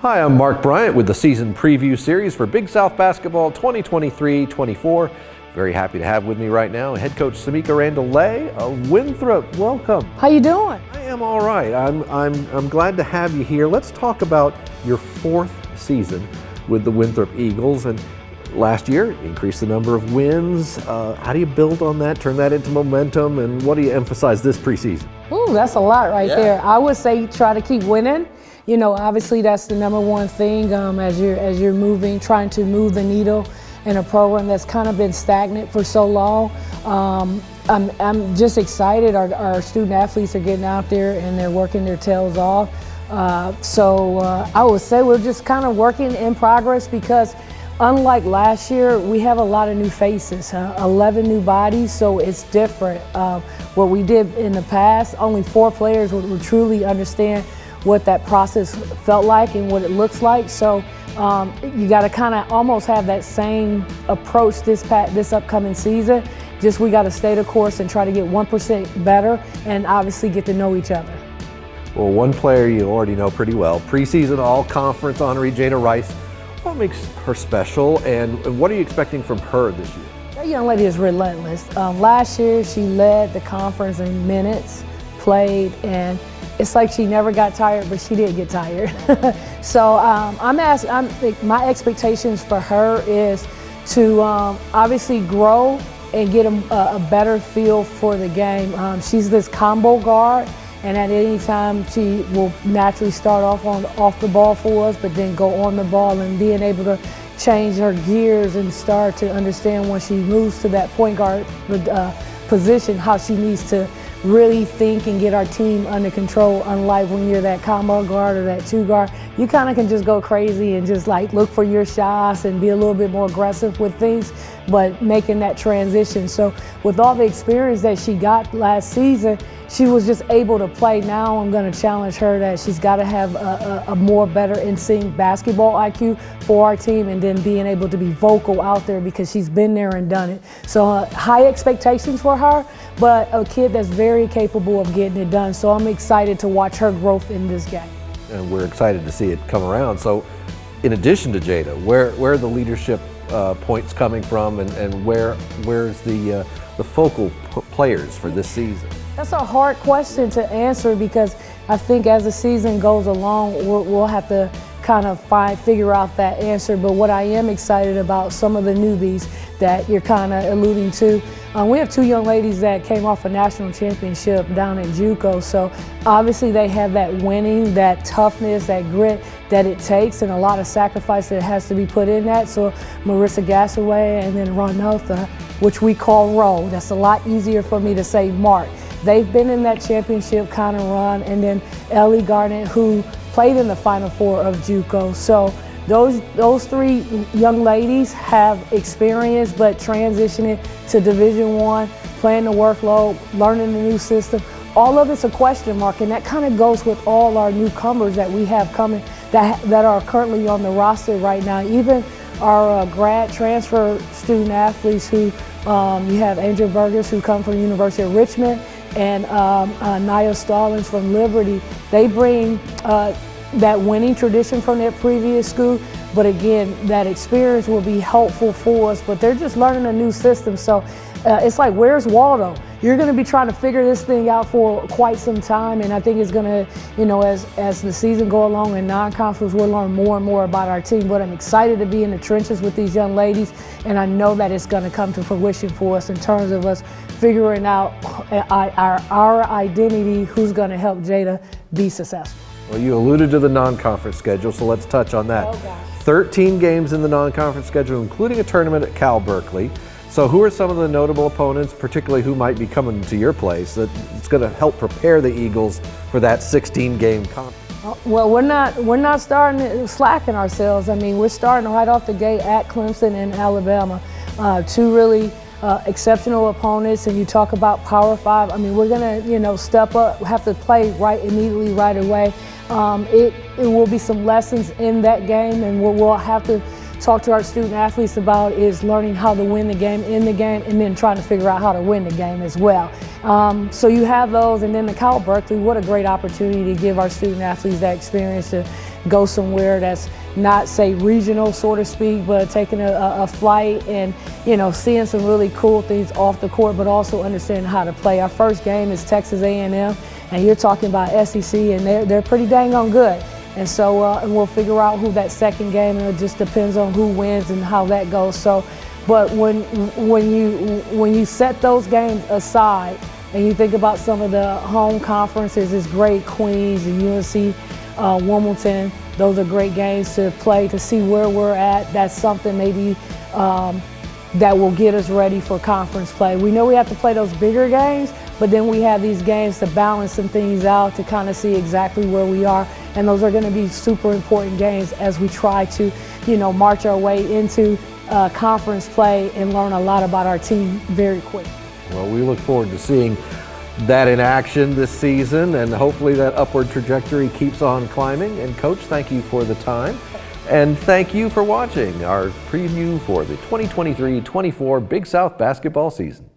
Hi, I'm Mark Bryant with the season preview series for Big South Basketball 2023-24. Very happy to have with me right now head coach Samika Randall-Lay of Winthrop. Welcome. How you doing? I am all right. I'm glad to have you here. Let's talk about your fourth season with the Winthrop Eagles. And last year, increased the number of wins. How do you build on that, turn that into momentum, and what do you emphasize this preseason? Ooh, that's a lot right there. I would say try to keep winning. You know, obviously that's the number one thing as you're moving, trying to move the needle in a program that's kind of been stagnant for so long. I'm just excited. Our student athletes are getting out there and they're working their tails off. So I would say we're just kind of working in progress because unlike last year, we have a lot of new faces, 11 new bodies, so it's different. What we did in the past, only 4 players would truly understand what that process felt like and what it looks like. So you got to kind of almost have that same approach this upcoming season. Just we got to stay the course and try to get 1% better and obviously get to know each other. Well, one player you already know pretty well, preseason all-conference honoree Jada Rice. What makes her special and what are you expecting from her this year? That young lady is relentless. Last year she led the conference in minutes, played, and it's like she never got tired, but she did get tired. So my expectations for her is to obviously grow and get a better feel for the game. She's this combo guard, and at any time she will naturally start off the ball for us, but then go on the ball and being able to change her gears and start to understand when she moves to that point guard position, how she needs to really think and get our team under control. Unlike when you're that combo guard or that 2 guard, you kind of can just go crazy and just like look for your shots and be a little bit more aggressive with things, but making that transition. So with all the experience that she got last season, she was just able to play. Now I'm going to challenge her that she's got to have a more better in sync basketball IQ for our team, and then being able to be vocal out there because she's been there and done it. So high expectations for her, but a kid that's very capable of getting it done. So I'm excited to watch her growth in this game. And we're excited to see it come around. So in addition to Jada, where are the leadership points coming from, and where's the focal players for this season? That's a hard question to answer because I think as the season goes along, we'll have to kind of figure out that answer. But what I am excited about, some of the newbies that you're kind of alluding to. We have 2 young ladies that came off a national championship down at JUCO. So obviously they have that winning, that toughness, that grit that it takes, and a lot of sacrifice that has to be put in that. So Marissa Gassaway and then Ronotha, which we call Ro. That's a lot easier for me to say Mark. They've been in that championship kind of run, and then Ellie Garnett, who played in the Final Four of JUCO. So those 3 young ladies have experience, but transitioning to Division I, playing the workload, learning the new system, all of it's a question mark, and that kind of goes with all our newcomers that we have coming that are currently on the roster right now. Even our grad transfer student athletes who you have Angel Burgess, who come from the University of Richmond, and Nia Stallings from Liberty. They bring that winning tradition from their previous school, but again, that experience will be helpful for us, but they're just learning a new system. So it's like, where's Waldo? You're going to be trying to figure this thing out for quite some time, and I think it's going to, you know, as the season go along in non-conference, we'll learn more and more about our team. But I'm excited to be in the trenches with these young ladies, and I know that it's going to come to fruition for us in terms of us figuring out our identity, who's going to help Jada be successful. Well, you alluded to the non-conference schedule, so let's touch on that. 13 games in the non-conference schedule, including a tournament at Cal Berkeley. So who are some of the notable opponents, particularly who might be coming to your place, that it's going to help prepare the Eagles for that 16-game conference? Well, we're not starting slacking ourselves. I mean, we're starting right off the gate at Clemson and Alabama, 2 really exceptional opponents. And you talk about Power 5. I mean, we're going to, you know, step up, have to play immediately right away. It will be some lessons in that game, and what we'll have to talk to our student athletes about is learning how to win the game in the game, and then trying to figure out how to win the game as well. So you have those, and then the Cal Berkeley, what a great opportunity to give our student athletes that experience to go somewhere that's not, say, regional, so to speak, but taking a flight and, seeing some really cool things off the court, but also understanding how to play. Our first game is Texas A&M, and you're talking about SEC, and they're pretty dang on good. And so and we'll figure out who that second game, and it just depends on who wins and how that goes. So, but when you set those games aside and you think about some of the home conferences, it's great, Queens and UNC, Wilmington, those are great games to play to see where we're at. That's something maybe that will get us ready for conference play. We know we have to play those bigger games, but then we have these games to balance some things out to kind of see exactly where we are. And those are going to be super important games as we try to, march our way into conference play and learn a lot about our team very quick. Well, we look forward to seeing that in action this season, and hopefully that upward trajectory keeps on climbing. And Coach, thank you for the time. And thank you for watching our preview for the 2023-24 Big South basketball season.